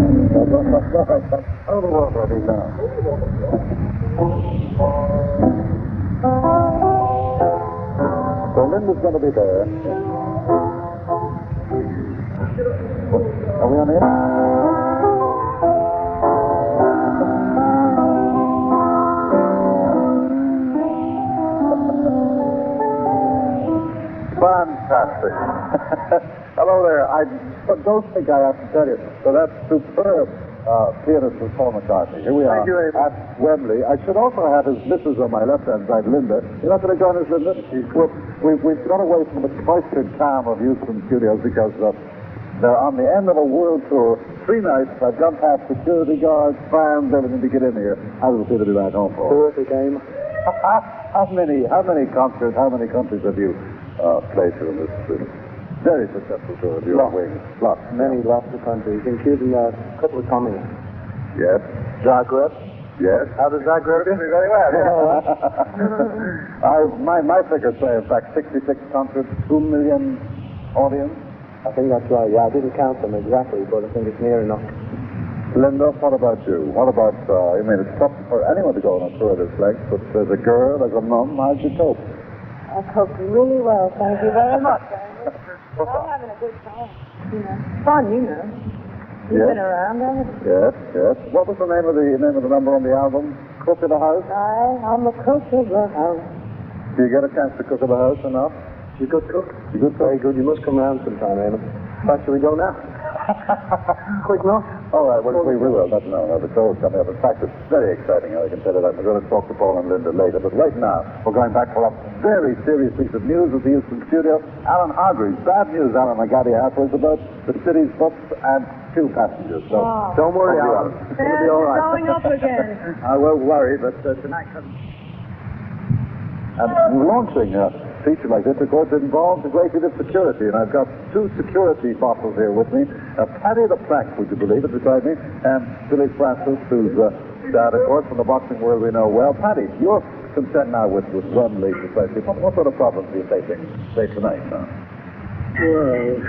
Out of the water, I think now. So Linda's going to be there. Are we on air? Fantastic. Hello there. I don't think I have to tell you. So that's superb pianist from Paul McCartney. Here we are at Wembley. I should also have his missus on my left-hand side, Linda. You're not going to join us, Linda? We've gone away from the cloistered calm of Houston Studios because they're on the end of a world tour. 3 nights. I've gone past security guards, fans, everything to get in here. I will feel to be back home for. Terrific game. How many concerts, how many countries have you played through in this very successful tour of your wings? Lots of countries, including a couple of comings. Yes. Zagreb. Yes. How does Zagreb do? Very well. My figures say, in fact, 66 concerts, 2 million audience. I think that's right. Yeah, I didn't count them exactly, but I think it's near enough. Linda, what about you? What about, I mean, it's tough for anyone to go on a tour this length, but as a girl, as a mum, how'd you cope? I coped really well, thank you very much. I'm having a good time, you know. Fun, you know. You've been around, haven't you? Yes, yes. What was the name of the number on the album? Cook in the House? I'm a cook of the house. Do you get a chance to cook in the house enough? You good cook? You good cook? Very good. You must come round sometime, Eamonn. Where shall we go now? Quick note. All right, well, we will. No, the show's coming up. In fact, it's very exciting, I can tell you that. We're going to talk to Paul and Linda later, but right now, we're going back for a very serious piece of news at the Houston studio. Alan Hargreaves. Bad news, Alan, I got you after. It's about the city's bus and 2 passengers. So don't worry, Alan. It's going to be all right. Going up again. I won't worry, but tonight... And launching a feature like this, of course, involves a great deal of security, and I've got 2 security bosses here with me. Paddy the Plank, would you believe it, beside me, and Billy Francis, who's dad, of course, from the boxing world we know well. Paddy, you're concerned now with Wembley precisely. What sort of problems are you facing, say, tonight? Well,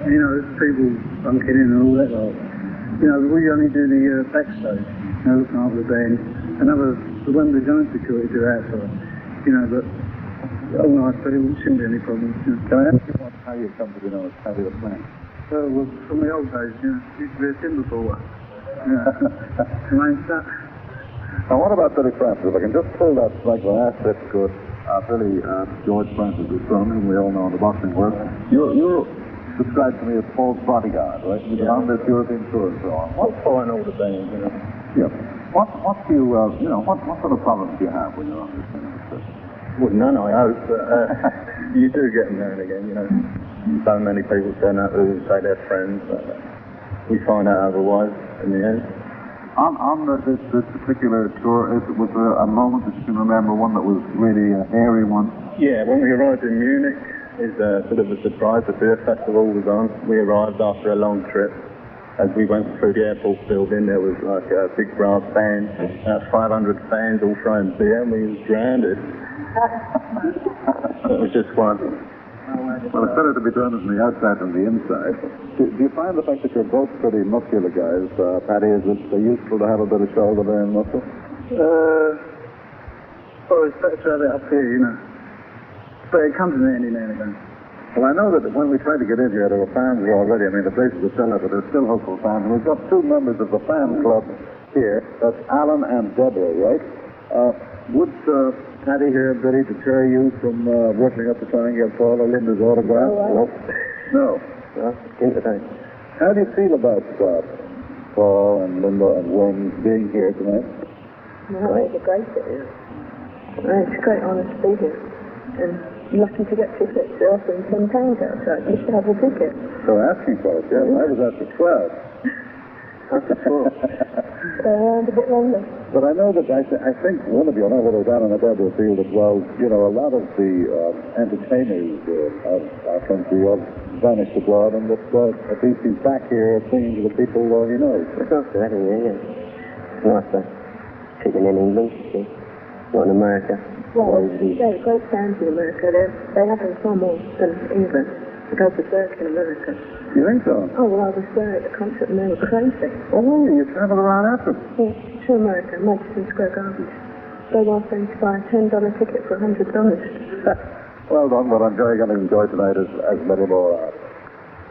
you know, people bunking in and all that. You know, we only do the backstage, you know, looking after the band. The Wembley's own security do outside. You know, but all nice people, shouldn't be any problems. You know. Can I ask you how you come to be known as Paddy the Plank? Well, from the old days, you know, used to be a timber puller. Yeah. Name's that. Now, what about Billy Francis? If I can just pull that like well, that's good. Billy, George Francis' son, whom we all know in the boxing world. You're described to me as Paul's bodyguard, right? You've been on this European tour and so on. What's following all the bands, you know? Yeah. What do you, what sort of problems do you have when you're on this kind of trip? Well, none, I hope, but you do get them now and again, you know. So many people turn up who say they're friends, but we find out otherwise in the end. On this particular tour, was there a moment that you can remember, one that was really a hairy one? Yeah, when we arrived in Munich, it's a bit of a surprise. The beer festival was on. We arrived after a long trip. As we went through the airport building, there was like a big brass band, 500 fans all throwing beer, and we was grounded. It was just fun. Well, it's better to be done from the outside than the inside. Do you find the fact that you're both pretty muscular guys, Paddy, is it useful to have a bit of shoulder there and muscle? Well, it's better to have it up here, you know. But it comes in handy now and again. Well, I know that when we tried to get in here, there were fans here already. I mean, the place is still out, but there's still hopeful fans. And we've got 2 members of the fan club here. That's Alan and Deborah, right? Would Paddy here, Billy, deter you from working up to try and get Paul or Linda's autograph? No. Entertaining. How do you feel about Paul and Linda and Wayne being here tonight? No, it's a great day. It's a great honour to be here. And lucky to get tickets. They're offering £10 outside. You should have a ticket. So asking for it, yes. I was after 12. After 4. So around a bit longer. But I know that I think one of you, I know whether Alan and Deborah feel that, well, you know, a lot of the entertainers of our country have vanished abroad, and that at least he's back here singing to the people he knows. It's also that, yeah. It's nice to keep in England, see. Not in America. Well, they're great fans in America. They have them far more than England. go berserk in America. You think so? Oh, well, I was there at the concert and they were crazy. Oh, were you? You travelled around after them? Yeah, to America, Madison Square Gardens. They want them to buy a $10 ticket for $100. Well done. What I'm very going to enjoy tonight is as many more are.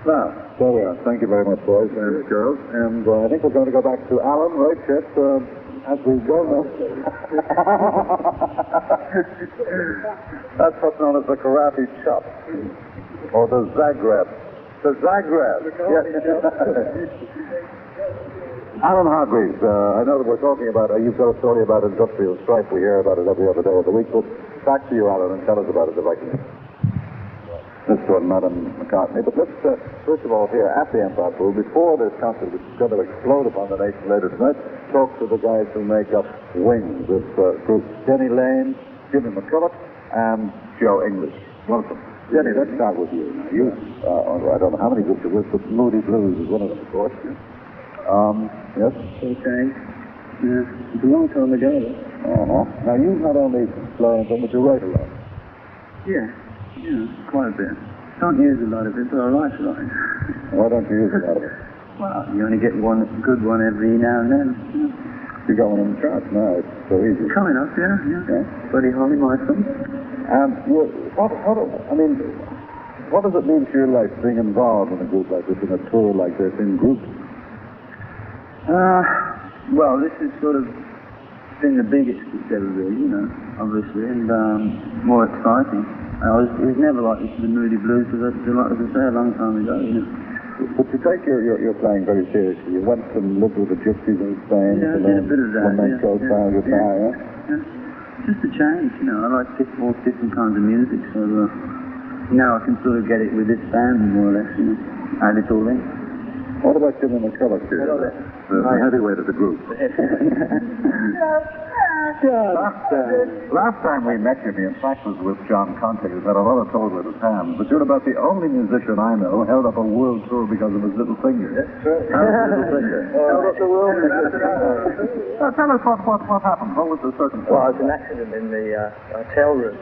Now, there we are. Thank you very much, boys and girls. And I think we're going to go back to Alan, right, Chet, as we go now. That's what's known as the karate chop. Or the Zagreb. The Zagreb. Yes. Alan Hargreaves, I know that we're talking about, you've got a story about industrial strife. We hear about it every other day of the week. But back to you, Alan, and tell us about it if I can. Mr. and Madam McCartney. But let's, first of all, here at the Empire Pool, before this concert is going to explode upon the nation later tonight, talk to the guys who make up Wings, this group, Jenny Lane, Jimmy McCulloch, and Joe English. Welcome. Jenny, let's start with you. Now, you, I don't know how many groups you're with, but Moody Blues is one of them, of course. Yes? Okay. It's a long time ago. Now, you not only play but you write a lot. Yeah, quite a bit. Don't use a lot of it, but I write a lot. Why don't you use a lot of it? Well, you only get one good one every now and then. You got one on the charts now. It's so easy. Coming up, yeah. Buddy Holly, my son. What does it mean to your life being involved in a group like this, in a tour like this, in groups? Well, this has sort of been the biggest it's ever been, obviously, and more exciting. It was never like this with the Moody Blues, because as I say, a long time ago, But you take your playing very seriously. You went and lived with the gypsies in Spain. Yeah, I did a bit of that. Yeah. Just a change, I like all different kinds of music, so now I can sort of get it with this band, more or less, add it all in. What about Jimmy McCulloch here? The heavyweight of the group. Last time we met Jimmy, in fact, was with John Conte, who's had a lot of trouble with his hands. But you're about the only musician I know held up a world tour because of his little finger. That's true. Little finger. Held up the world. Tell us what happened. What was the circumstance? Well, it was an accident in the hotel room.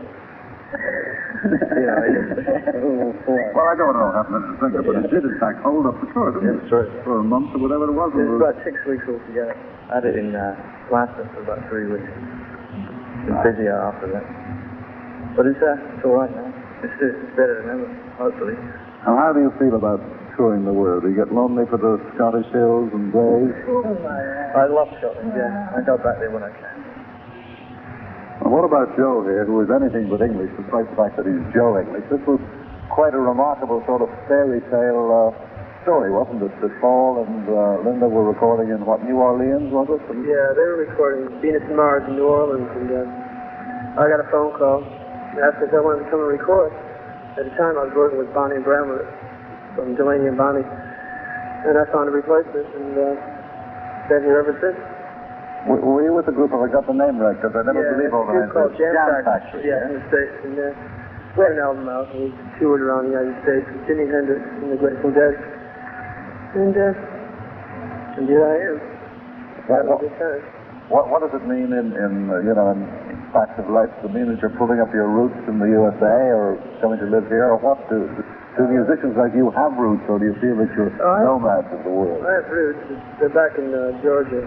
Well, I don't know what happened to the finger, but it did, in fact, hold up the tour, didn't it? That's right. For a month or whatever it was. It was about 6 weeks altogether. I had it in plaster for about 3 weeks. Been busier after that. But it's all right now. It's better than ever, hopefully. Now, how do you feel about touring the world? Do you get lonely for the Scottish hills and braes? I love Scotland, yeah. I go back there when I can. And what about Joe here, who is anything but English, despite the fact that he's Joe English? This was quite a remarkable sort of fairy tale story, wasn't it? That Paul and Linda were recording in, New Orleans, was it? Yeah, they were recording Venus and Mars in New Orleans, and I got a phone call and asked if I wanted to come and record. At the time, I was working with Bonnie and Bramlett from Delaney and Bonnie, and I found a replacement, and been here ever since. Were you with the group? Have I got the name right? Because I never believe all the names. Called Jam Factory. Yeah, in the States. And we had an album out, and we toured around the United States with Jimi Hendrix and the Grateful Dead. And here I am. What does it mean in fact of life? Does it mean that you're pulling up your roots in the USA or coming to live here? Or what do musicians like you have roots, or do you feel that you're nomads of the world? I have roots. They're back in Georgia,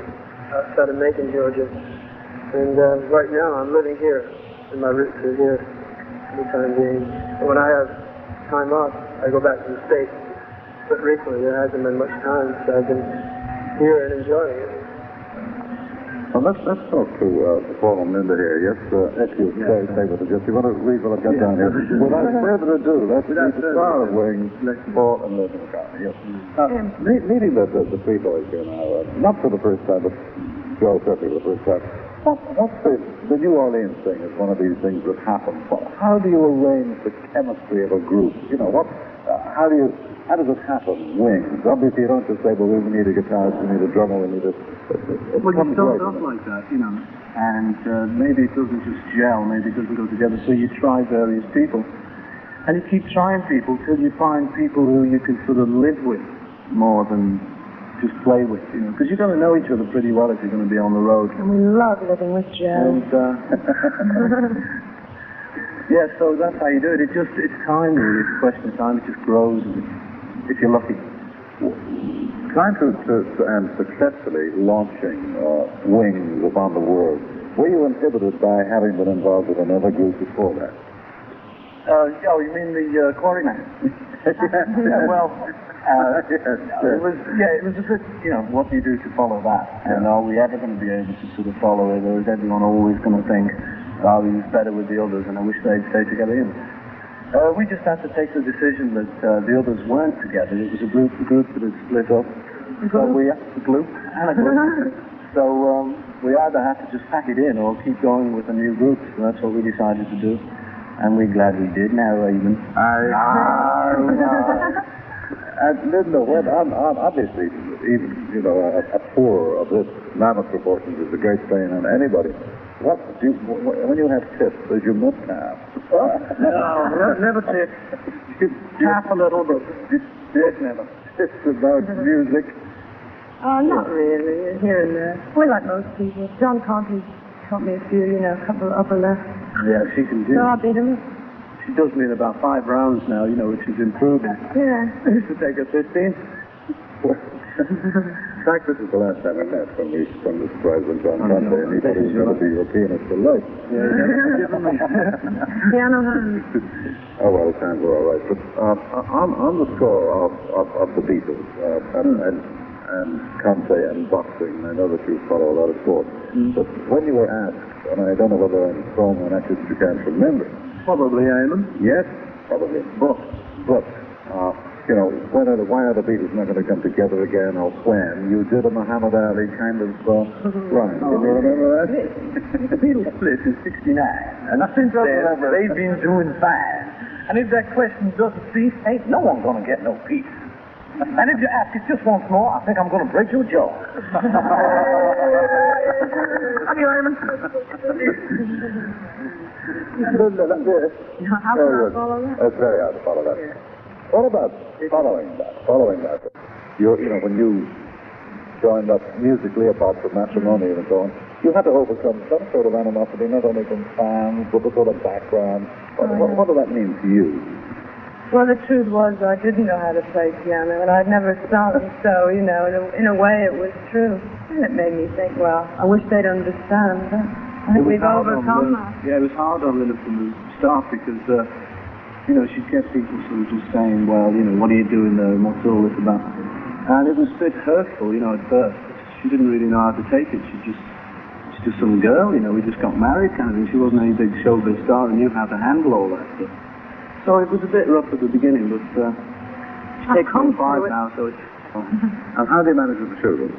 outside of Macon, Georgia. And right now I'm living here, and my roots are here for the time being. When I have time off, I go back to the States. But recently there hasn't been much time, so I've been here and enjoying it. Well, let's talk to Paul and Linda here. Yes, stay with us. Yes, you want to read what I've got down here? Without further ado, let's meet the star of Wings, Paul and Linda McCartney. Yes. Meeting the three boys here now, not for the first time, but Joe certainly for the first time. What's the New Orleans thing is one of these things that happens. How do you arrange the chemistry of a group? How does it happen? Wings. Obviously, you don't just say, well, we need a guitarist, we need a drummer, we need a... Well, you start off like that, and maybe it doesn't just gel, maybe it doesn't go together, so you try various people. And you keep trying people till you find people who you can sort of live with more than just play with, because you're going to know each other pretty well if you're going to be on the road. And we love living with Joe. And, Yeah, so that's how you do it. It's time, really. It's a question of time. It just grows, if you're lucky. Trying to and successfully launching Wings upon the world, were you inhibited by having been involved with another group before that? Oh, you mean the Quarrymen? Yeah, well, it was a bit, what do you do to follow that? And are we ever going to be able to sort of follow it, or is everyone always going to think, oh, he was better with the others, and I wish they'd stay together? We just had to take the decision that the others weren't together. It was a group that had split up. So we had a group and a group. So we either had to just pack it in or keep going with a new group. So that's what we decided to do. And we're glad we did now, Eamonn. And Linda, I'm obviously, even, a poor of this mammoth proportions is a great strain on anybody. When you have tips, does your milk tap? No, never tip. Tap a little, but never. Tips about music? Not really, here and there. We're like most people. John Conte taught me a few, a couple upper left. Yeah, she can do. So I beat him. She does me in about 5 rounds now, which is improving. Yeah. It used to take her 15. In fact, this is the last time I met from the surprise when John Conte, and he thought he was going to be your pianist for life. Piano hands. Oh, well, times were all right. But on the score of the Beatles and Conte and boxing, I know that you follow a lot of sports, but when you were asked, and I don't know whether I'm throwing one at you that you can't remember. Probably, Eamonn. Yes, probably. But why are the Beatles not going to come together again, or when? You did a Muhammad Ali kind of rhyme. Can you remember that? The Beatles split in '69, and since then, they've been doing fine. And if that question doesn't cease, ain't no one going to get no peace. And if you ask it just once more, I think I'm going to break your jaw. Have you, Eamonn? How can I follow that? That's very hard to follow that. Yeah. What about following that? When you joined up musically, apart from matrimony and so on, you had to overcome some sort of animosity, not only from fans, but the sort of background. What did that mean to you? Well, the truth was I didn't know how to play piano, and I'd never sung, so, in a way it was true. And it made me think, well, I wish they'd understand. I think we've overcome that. Yeah, it was hard on Linda from the start because, she'd get people sort of just saying, well, what are you doing there, and what's all this about? And it was a bit hurtful, at first. She didn't really know how to take it. She's just some girl, we just got married kind of thing. She wasn't any big showbiz star and knew how to handle all that stuff. So it was a bit rough at the beginning, but she's taken 5 now, so it's fine. And how do you manage with the children?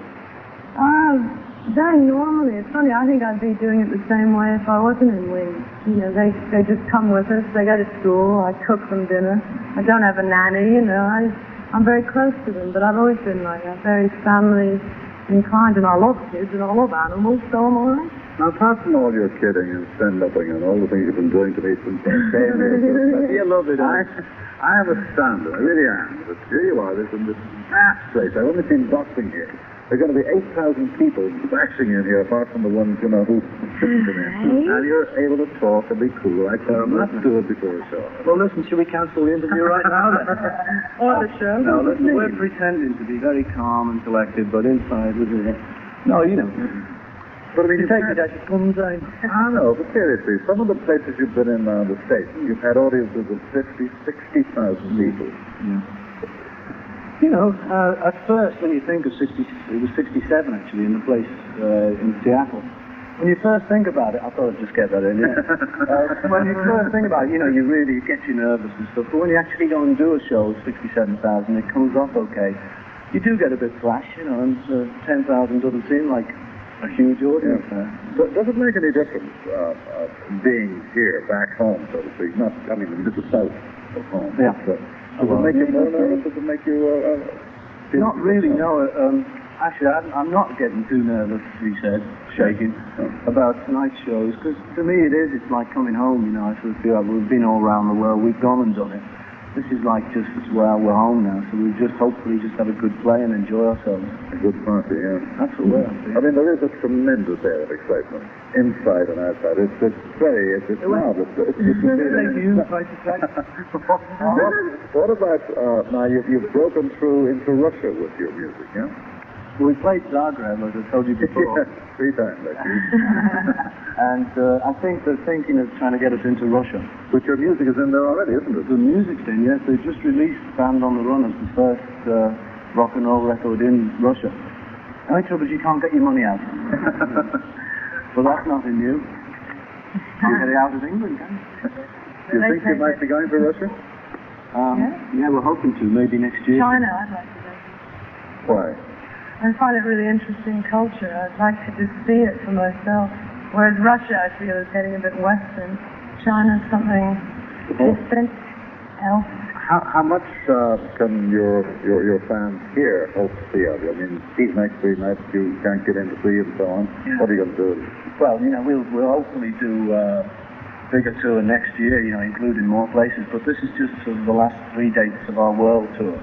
Very normally. It's funny, I think I'd be doing it the same way if I wasn't in Wings. They just come with us. They go to school. I cook them dinner. I don't have a nanny, I'm very close to them, but I've always been like that, very family inclined, and I love kids and I love animals, so I'm all right. Now, apart from all your kidding and stand-upping and all the things you've been doing to me since I came here, you love it, I am astounded. I really am. But here you are, there's in this vast place. I've only seen boxing here. There are going to be 8,000 people crashing in here, apart from the ones, who shouldn't come in. And you're able to talk and be cool. I tell them, let's do it before the show. Well, listen, should we cancel the interview right now, then? Or the show? No, listen, we're pretending to be very calm and collected, but inside we're doing it. No, But I mean, you take it as it comes out. I know, but seriously, some of the places you've been in around the States, you've had audiences of 50, 60,000 people. Yeah. At first, when you think of it was 67 actually in the place in Seattle. When you first think about it, I thought I'd just get that in. When you first think about it, you really get you nervous and stuff. But when you actually go and do a show of 67,000, it comes off okay. You do get a bit flash, and 10,000 doesn't seem like a huge audience. Yeah. So does it make any difference being here, back home, so to speak? In the south of home. Yeah. Does it make you more nervous? Does it make you... Not really, no. Actually, I'm not getting too nervous, he said, shaking, about tonight's shows, because to me it's like coming home, I sort of feel like we've been all around the world, we've gone and done it. this is like just where we're home now, so we just hopefully just have a good play and enjoy ourselves. A good party, yeah. That's what we're I mean, there is a tremendous air of excitement, inside and outside. It's marvelous. Thank you. What about, now you've broken through into Russia with your music, yeah? We played Zagreb, as I told you before. 3 times, actually. And I think they're thinking of trying to get us into Russia. But your music is in there already, isn't it? The music's in, yes. They just released Band on the Run as the first rock and roll record in Russia. The only trouble is you can't get your money out. But that's nothing new. Can't get it out of England, can you? Do you think you might be going to Russia? Yeah, we're hoping to, maybe next year. China, I'd like to go. Why? I find it really interesting culture. I'd like to just see it for myself. Whereas Russia, I feel, is getting a bit Western. China's something different, else. How much can your fans here hope to see of you? I mean, these next 3 nights you can't get in to see and so on. Yeah. What are you going to do? Well, we'll hopefully do a bigger tour next year, including more places. But this is just sort of the last 3 dates of our world tour.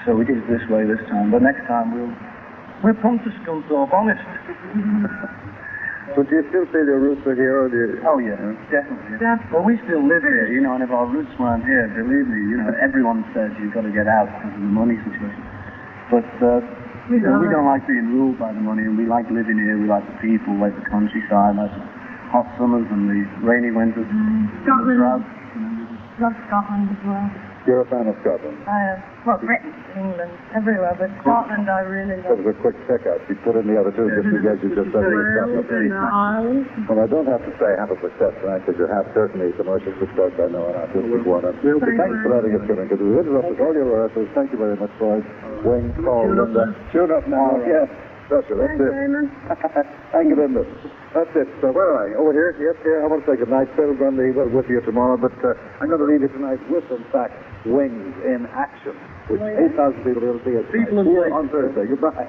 So we did it this way this time. But next time we're pumped to Scunthorpe, honest. But do you still feel your roots are here? Or do you... Oh, yeah, definitely. Well, we still live here, and if our roots weren't here, believe me, everyone says you've got to get out because of the money situation. But, we don't like being ruled by the money, and we like living here, we like the people, like the countryside, like the hot summers and the rainy winters. Scotland. Love Scotland as well. You're a fan of Scotland? I am. Well, Britain, England, everywhere, but Scotland I really love. That was a quick checkout. You put in the other 2 just because you just said it was Scotland. Ireland. Well, I don't have to say have a success tonight because you have certainly commercial success, I know, and artistic one. Thanks for letting us come in because we interrupted all your rehearsals. Thank you very much, boys. Wing, Paul, Linda. Tune up now. Yes. That's it. That's it. Hang it in there. That's it. So where am I? Over here? Yes, here. I want to say good night. Phil Grundy with you tomorrow, but I'm going to leave you tonight with, in fact, Wings in Action, which 8,000 people will see us tonight. Here on Thursday. Goodbye.